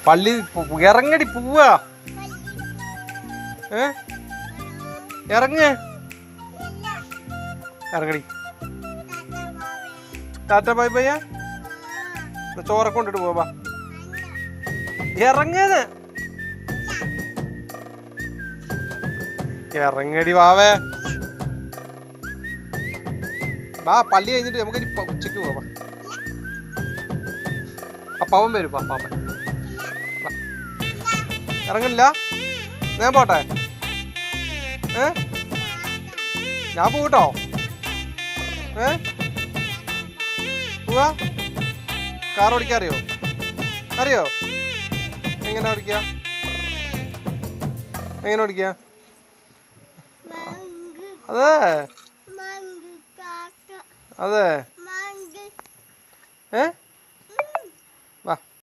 പള്ളി ഇറങ്ങടി പോവാ. ഇറങ്ങ് ഇറങ്ങടി. ടാറ്റ ബൈ ബൈയാ. ചോറൊക്കെ കൊണ്ടിട്ട് പോവാ. ഇറങ്ങത് ഇറങ്ങടി വാവേ. വാ പള്ളി കഴിഞ്ഞിട്ട് നമുക്ക് ഉച്ചക്ക് പോവാ. അപ്പാവൻ വരും. അപ്പാവൻ ഇറങ്ങില്ല. ഞാൻ പോട്ടെ. ഞാൻ പോട്ടോ. പോവാ. കാർ ഓടിക്കാൻ അറിയോ? അറിയോ? എങ്ങനെ ഓടിക്ക? എങ്ങനെ ഓടിക്ക? അതെ അതെ.